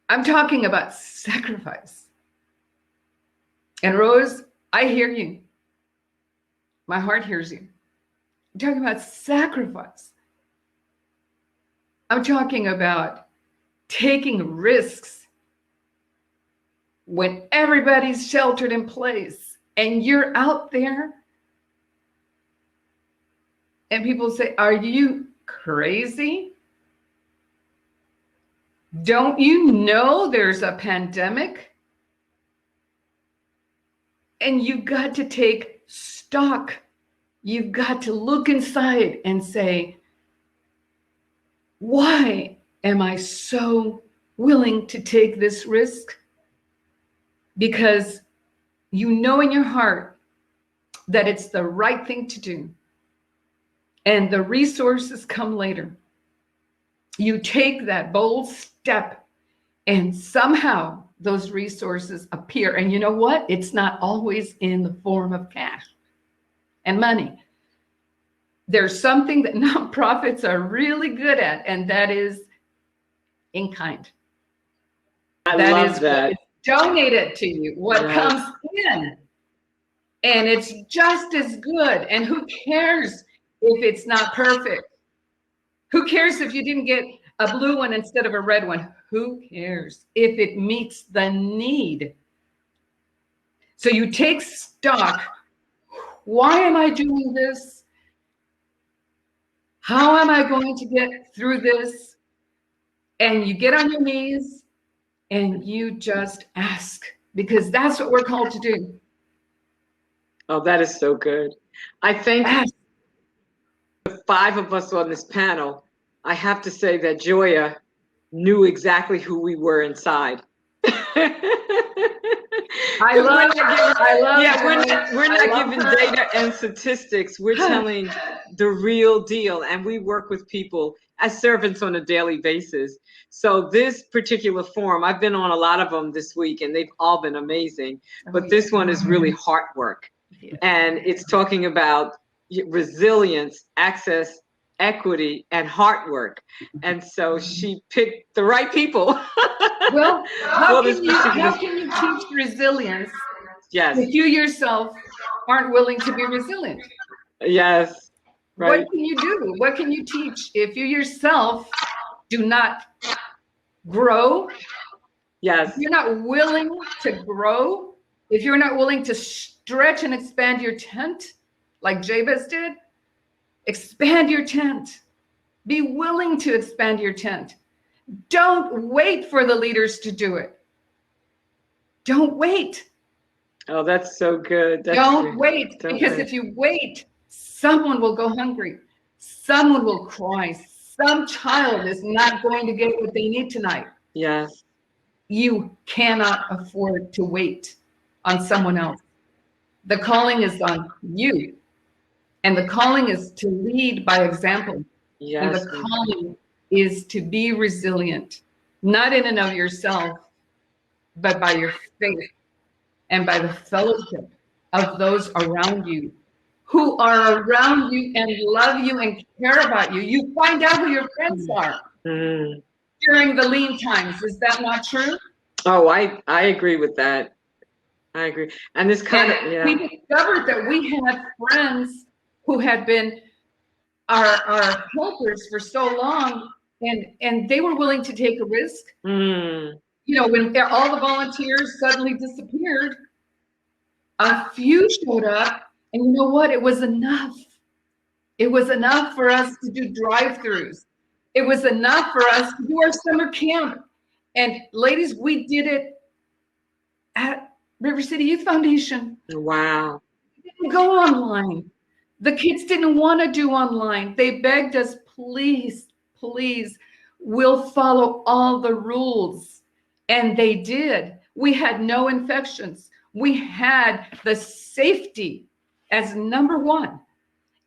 I'm talking about sacrifice. And Rose, I hear you. My heart hears you. I'm talking about sacrifice. I'm talking about taking risks when everybody's sheltered in place and you're out there and people say, are you crazy? Don't you know there's a pandemic? And you've got to take stock. You've got to look inside and say, why am I so willing to take this risk? Because you know in your heart that it's the right thing to do. And the resources come later. You take that bold step and somehow those resources appear. And you know what? It's not always in the form of cash and money. There's something that nonprofits are really good at, and that is in kind. I That love is that. what is donated to you, what Yes. comes in. And it's just as good. And who cares if it's not perfect? Who cares if you didn't get a blue one instead of a red one? Who cares if it meets the need? So you take stock. Why am I doing this? How am I going to get through this? And you get on your knees and you just ask, because that's what we're called to do. Oh, that is so good. I think the 5 of us on this panel, I have to say that Joya knew exactly who we were inside. I love Yeah, Joya. we're I not love giving her. data and statistics. We're telling the real deal, and we work with people as servants on a daily basis. So this particular forum, I've been on a lot of them this week, and they've all been amazing. But this one is really heart work, and it's talking about resilience, access, equity, and heart work. And so she picked the right people. Well, how this can you teach resilience Yes, if you yourself aren't willing to be resilient? yes, right. What can you do? What can you teach if you yourself do not grow? Yes, If you're not willing to grow, if you're not willing to stretch and expand your tent like Jabez did, expand your tent. Be willing to expand your tent. Don't wait for the leaders to do it. Don't wait. oh, that's so good. Don't wait, Don't because wait. if you wait, someone will go hungry. Someone will cry. Some child is not going to get what they need tonight. Yes, You cannot afford to wait on someone else. The calling is on you. And the calling is to lead by example. And Yes. the calling is to be resilient, not in and of yourself, but by your faith and by the fellowship of those around you who are around you and love you and care about you. You find out who your friends are during the lean times. Is that not true? Oh, I agree with that. I agree. And this kind of, yeah. We discovered that we had friends who had been our helpers for so long, and they were willing to take a risk. You know, when all the volunteers suddenly disappeared, a few showed up, and you know what? It was enough. It was enough for us to do drive-throughs. It was enough for us to do our summer camp. And ladies, we did it at River City Youth Foundation. Wow. We didn't go online. The kids didn't want to do online. They begged us, please, please, we'll follow all the rules. And they did. We had no infections. We had the safety as number one.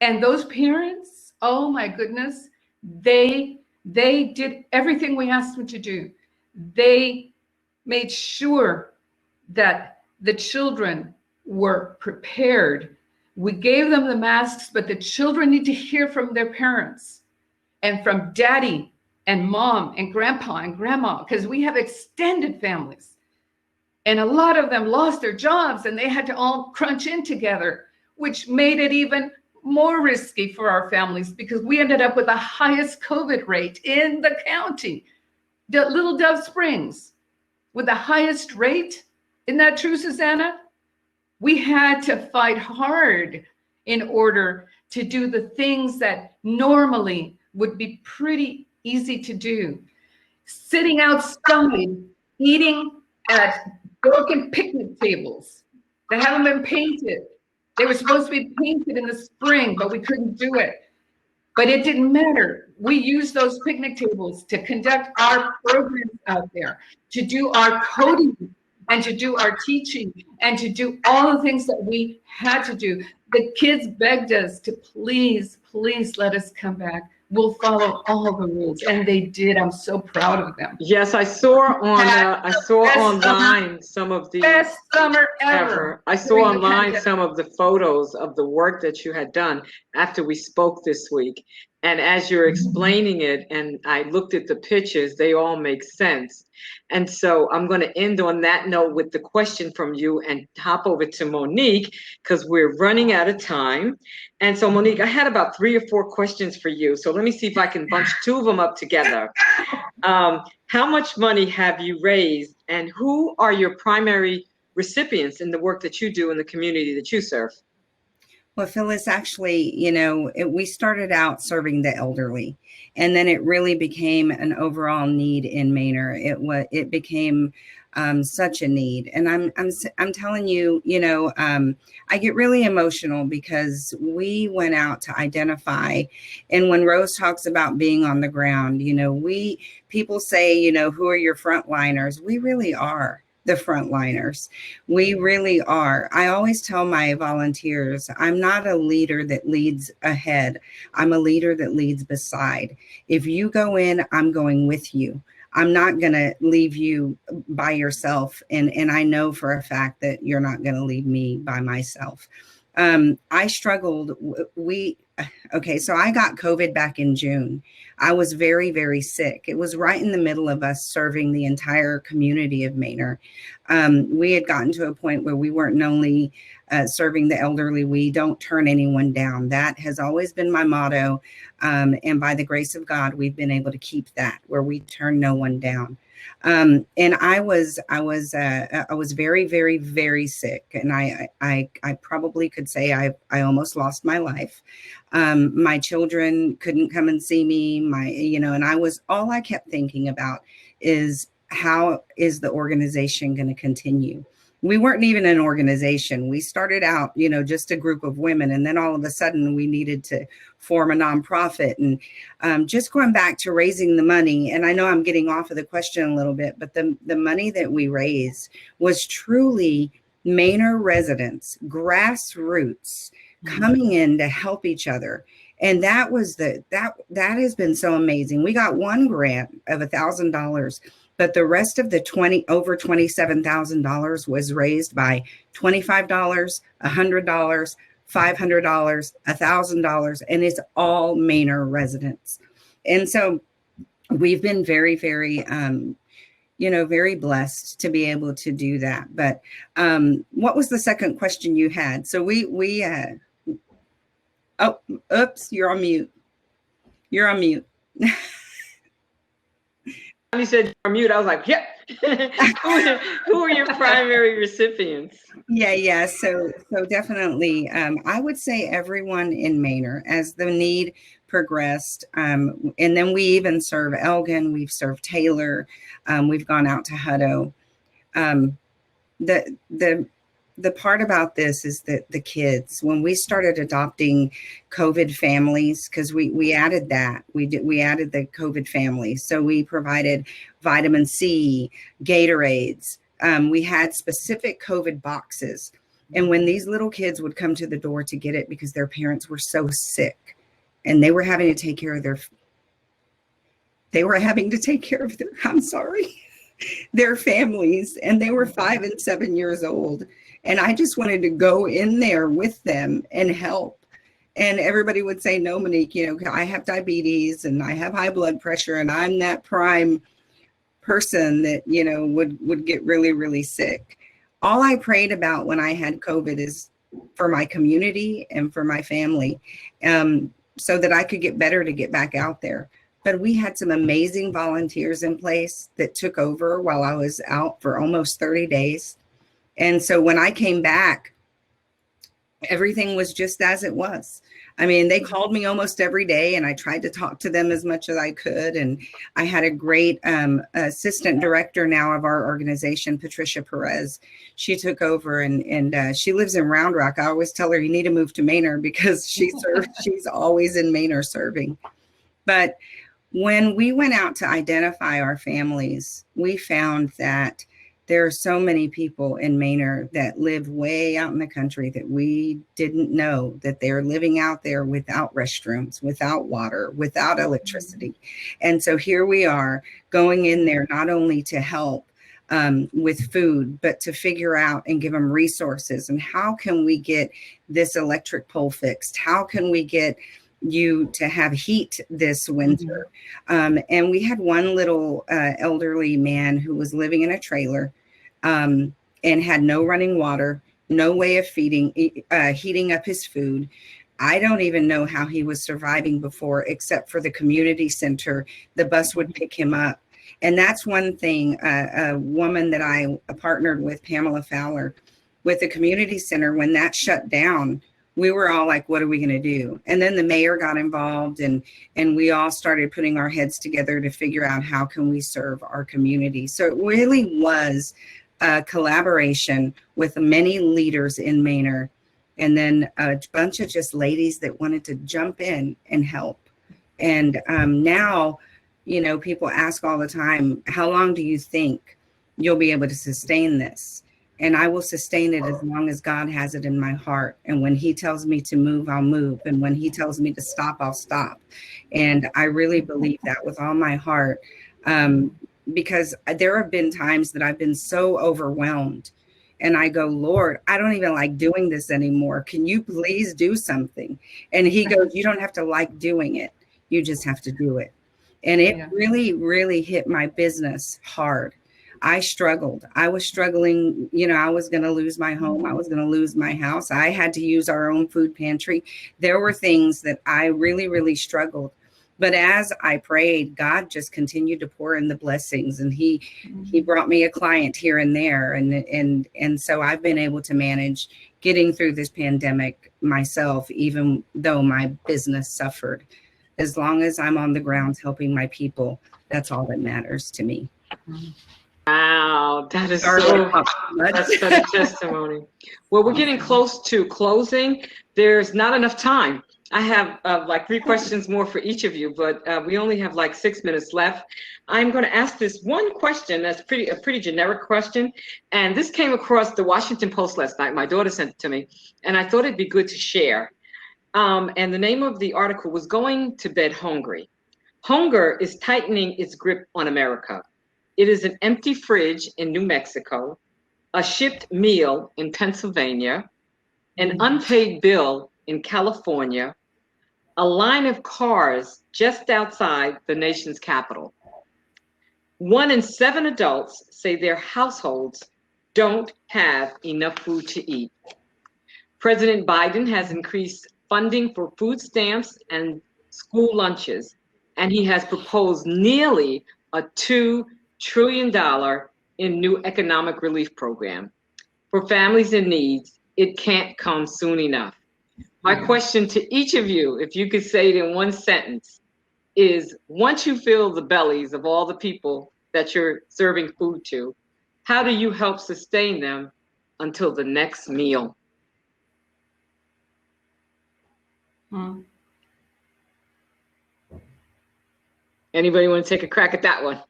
And those parents, oh my goodness, they did everything we asked them to do. They made sure that the children were prepared. We gave them the masks, but the children need to hear from their parents and from daddy and mom and grandpa and grandma, because we have extended families. And a lot of them lost their jobs and they had to all crunch in together, which made it even more risky for our families because we ended up with the highest COVID rate in the county. Little Dove Springs with the highest rate. Isn't that true, Susanna? We had to fight hard in order to do the things that normally would be pretty easy to do. Sitting outside, eating at broken picnic tables that haven't been painted. They were supposed to be painted in the spring, but we couldn't do it. But it didn't matter. We used those picnic tables to conduct our programs out there, to do our coding and to do our teaching and to do all the things that we had to do. The kids begged us to please, please let us come back. We'll follow all the rules, and they did. I'm so proud of them. Yes, I saw online some of the best summer ever. I saw online some of the photos of the work that you had done after we spoke this week. And as you're explaining it, and I looked at the pictures, they all make sense. And so I'm going to end on that note with the question from you and hop over to Monique because we're running out of time. And so Monique, I had about 3 or 4 questions for you. So let me see if I can bunch 2 of them up together. How much money have you raised and who are your primary recipients in the work that you do in the community that you serve? Well, Phyllis, actually, you know, we started out serving the elderly, and then it really became an overall need in Manor. It became such a need, and I'm telling you, you know, I get really emotional because we went out to identify, and when Rose talks about being on the ground, you know, people say, you know, who are your frontliners? We really are the frontliners. We really are. I always tell my volunteers, I'm not a leader that leads ahead. I'm a leader that leads beside. If you go in, I'm going with you. I'm not going to leave you by yourself. And I know for a fact that you're not going to leave me by myself. I struggled. Okay, so I got COVID back in June. I was very, very sick. It was right in the middle of us serving the entire community of Manor. We had gotten to a point where we weren't only serving the elderly, we don't turn anyone down. That has always been my motto. And by the grace of God, we've been able to keep that where we turn no one down. And I was very, very, very sick. And I probably could say I almost lost my life. My children couldn't come and see me, and all I kept thinking about is how is the organization going to continue? We weren't even an organization. We started out, you know, just a group of women. And then all of a sudden we needed to form a nonprofit and just going back to raising the money. And I know I'm getting off of the question a little bit, but the money that we raised was truly Manor residents, grassroots coming in to help each other. And that was that has been so amazing. We got one grant of $1,000, but the rest of the over $27,000 was raised by $25, $100, $500, $1,000, and it's all Manor residents. And so we've been very, very, very blessed to be able to do that. But what was the second question you had? So oh, oops, you're on mute. You're on mute. You said you're on mute. I was like, yep. Who are your primary recipients? Yeah. So definitely, I would say everyone in Manor as the need progressed. And then we even serve Elgin, we've served Taylor, we've gone out to Hutto. The part about this is that the kids, when we started adopting COVID families, because we added that, we added the COVID families. So we provided vitamin C, Gatorades. We had specific COVID boxes. And when these little kids would come to the door to get it because their parents were so sick and they were having to take care of their families, and they were 5 and 7 years old. And I just wanted to go in there with them and help. And everybody would say, no, Monique, I have diabetes and I have high blood pressure, and I'm that prime person that, would get really, really sick. All I prayed about when I had COVID is for my community and for my family, so that I could get better to get back out there. But we had some amazing volunteers in place that took over while I was out for almost 30 days. And so when I came back, everything was just as it was. I mean, they called me almost every day, and I tried to talk to them as much as I could. And I had a great assistant director now of our organization, Patricia Perez. She took over, and she lives in Round Rock. I always tell her, you need to move to Manor, because she's always in Manor serving. But when we went out to identify our families, we found that there are so many people in Manor that live way out in the country that we didn't know that they're living out there without restrooms, without water, without electricity. And so here we are going in there not only to help with food, but to figure out and give them resources. And how can we get this electric pole fixed? How can we get you to have heat this winter? And we had one little elderly man who was living in a trailer and had no running water, no way of heating up his food. I don't even know how he was surviving before, except for the community center. The bus would pick him up. And that's one thing, a woman that I partnered with, Pamela Fowler, with the community center, when that shut down, we were all like, what are we going to do? And then the mayor got involved, and we all started putting our heads together to figure out how can we serve our community. So it really was a collaboration with many leaders in Manor, and then a bunch of just ladies that wanted to jump in and help. And now, people ask all the time, how long do you think you'll be able to sustain this? And I will sustain it as long as God has it in my heart. And when he tells me to move, I'll move. And when he tells me to stop, I'll stop. And I really believe that with all my heart, because there have been times that I've been so overwhelmed, and I go, Lord, I don't even like doing this anymore. Can you please do something? And he goes, you don't have to like doing it. You just have to do it. And it really, really hit my business hard. I struggled. I was struggling. I was going to lose my home. I was going to lose my house. I had to use our own food pantry. There were things that I really, really struggled. But as I prayed, God just continued to pour in the blessings, and he brought me a client here and there. And so I've been able to manage getting through this pandemic myself, even though my business suffered. As long as I'm on the ground helping my people, that's all that matters to me. Wow, that is that's such a testimony. Well, we're getting close to closing. There's not enough time. I have like 3 questions more for each of you, but we only have like 6 minutes left. I'm going to ask this one question that's a pretty generic question. And this came across the Washington Post last night. My daughter sent it to me, and I thought it'd be good to share. And the name of the article was Going to Bed Hungry. Hunger is tightening its grip on America. It is an empty fridge in New Mexico, a shipped meal in Pennsylvania, an unpaid bill in California, a line of cars just outside the nation's capital. 1 in 7 adults say their households don't have enough food to eat. President Biden has increased funding for food stamps and school lunches, and he has proposed nearly a $2 trillion in new economic relief program. For families in need, it can't come soon enough. My question to each of you, if you could say it in one sentence, is once you fill the bellies of all the people that you're serving food to, how do you help sustain them until the next meal? Anybody want to take a crack at that one?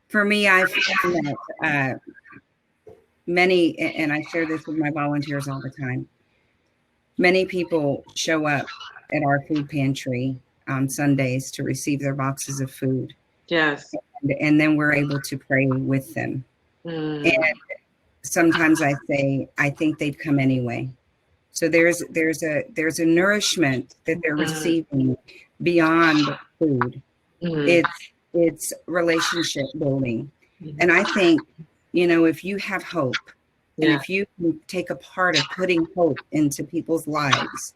For me, I've found that many, and I share this with my volunteers all the time, many people show up at our food pantry on Sundays to receive their boxes of food. Yes. And then we're able to pray with them. And sometimes I say, I think they'd come anyway. So there's a nourishment that they're receiving beyond food. It's relationship building. And I think, if you have hope, and if you can take a part of putting hope into people's lives,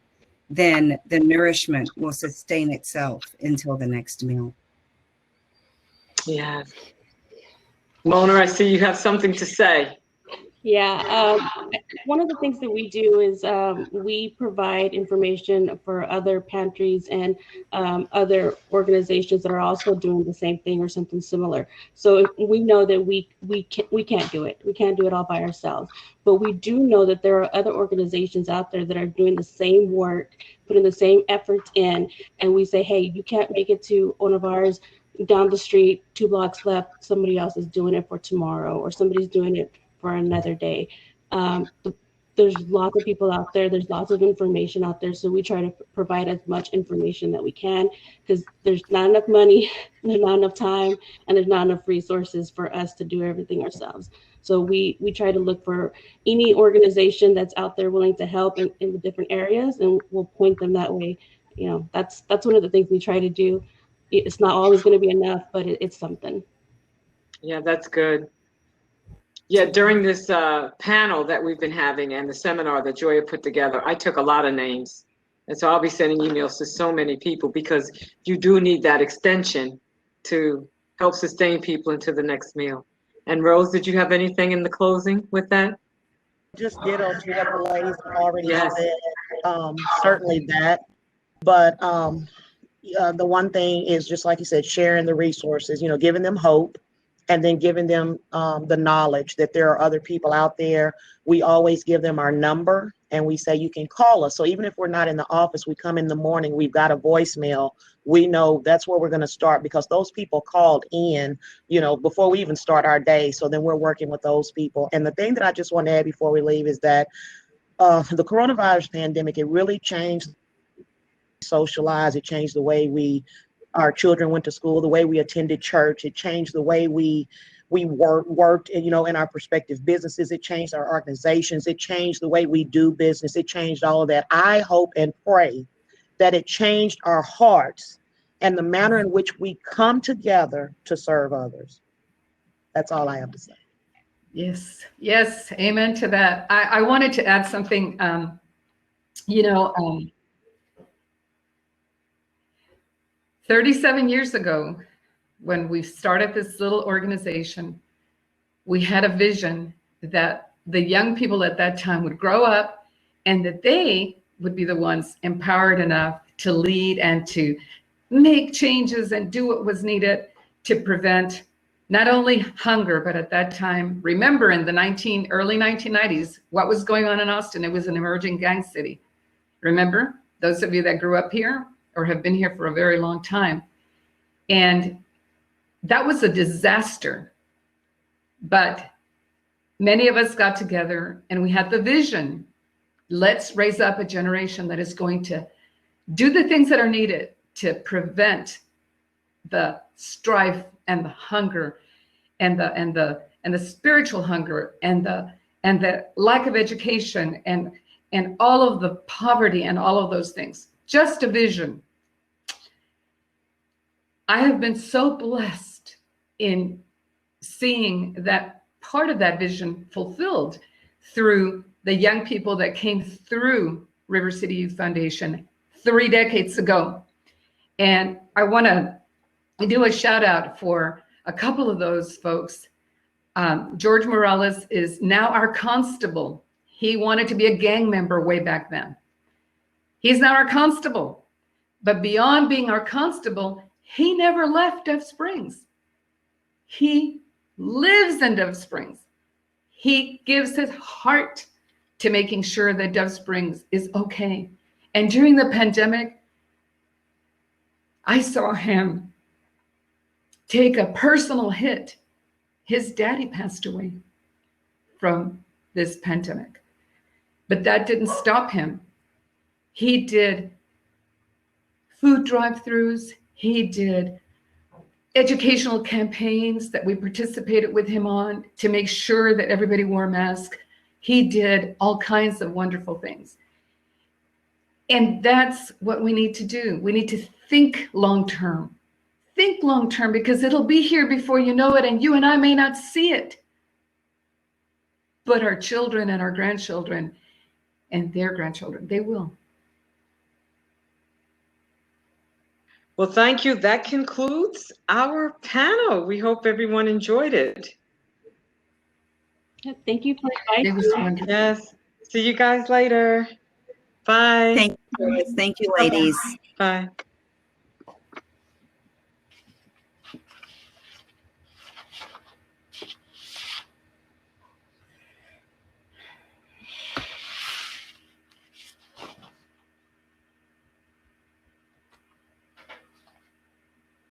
then the nourishment will sustain itself until the next meal. Yes. Mona, I see you have something to say. Yeah, one of the things that we do is we provide information for other pantries and other organizations that are also doing the same thing or something similar. So we know that we can't do it. We can't do it all by ourselves. But we do know that there are other organizations out there that are doing the same work, putting the same efforts in, and we say, hey, you can't make it to one of ours. Down the street, 2 blocks left, somebody else is doing it for tomorrow, or somebody's doing it for another day. There's lots of people out there. There's lots of information out there. So we try to provide as much information that we can, because there's not enough money, there's not enough time, and there's not enough resources for us to do everything ourselves. So we try to look for any organization that's out there willing to help in the different areas, and we'll point them that way. That's one of the things we try to do. It's not always going to be enough, but it's something. Yeah, that's good. Yeah, during this panel that we've been having and the seminar that Joya put together, I took a lot of names. And so I'll be sending emails to so many people, because you do need that extension to help sustain people into the next meal. And Rose, did you have anything in the closing with that? Just ditto to what the ladies have already Yes. said. Certainly that. But the one thing is, just like you said, sharing the resources, giving them hope, and then giving them the knowledge that there are other people out there. We always give them our number, and we say, you can call us. So even if we're not in the office, we come in the morning, we've got a voicemail. We know that's where we're going to start, because those people called in, before we even start our day. So then we're working with those people. And the thing that I just want to add before we leave is that the coronavirus pandemic, it really changed socialize. It changed the way our children went to school, the way we attended church. It changed the way we worked, in our prospective businesses. It changed our organizations. It changed the way we do business. It changed all of that. I hope and pray that it changed our hearts and the manner in which we come together to serve others. That's all I have to say. Yes, amen to that. I wanted to add something. 37 years ago, when we started this little organization, we had a vision that the young people at that time would grow up, and that they would be the ones empowered enough to lead and to make changes and do what was needed to prevent not only hunger, but at that time, remember in the early 1990s, what was going on in Austin? It was an emerging gang city. Remember? those of you that grew up here or have been here for a very long time. And that was a disaster. But many of us got together and we had the vision. Let's raise up a generation that is going to do the things that are needed to prevent the strife and the hunger and the spiritual hunger and the lack of education and all of the poverty and all of those things. Just a vision. I have been so blessed in seeing that part of that vision fulfilled through the young people that came through River City Youth Foundation 3 decades ago. And I want to do a shout out for a couple of those folks. George Morales is now our constable. He wanted to be a gang member way back then. He's now our constable. But beyond being our constable, he never left Dove Springs. He lives in Dove Springs. He gives his heart to making sure that Dove Springs is okay. And during the pandemic, I saw him take a personal hit. His daddy passed away from this pandemic, but that didn't stop him. He did food drive-thrus. He did educational campaigns that we participated with him on to make sure that everybody wore a mask. He did all kinds of wonderful things. And that's what we need to do. We need to think long-term. Think long-term, because it'll be here before you know it, and you and I may not see it. But our children and our grandchildren and their grandchildren, they will. Well, thank you. That concludes our panel. We hope everyone enjoyed it. Thank you for inviting It me. was wonderful. Yes. See you guys later. Bye. Thank you, ladies. Bye.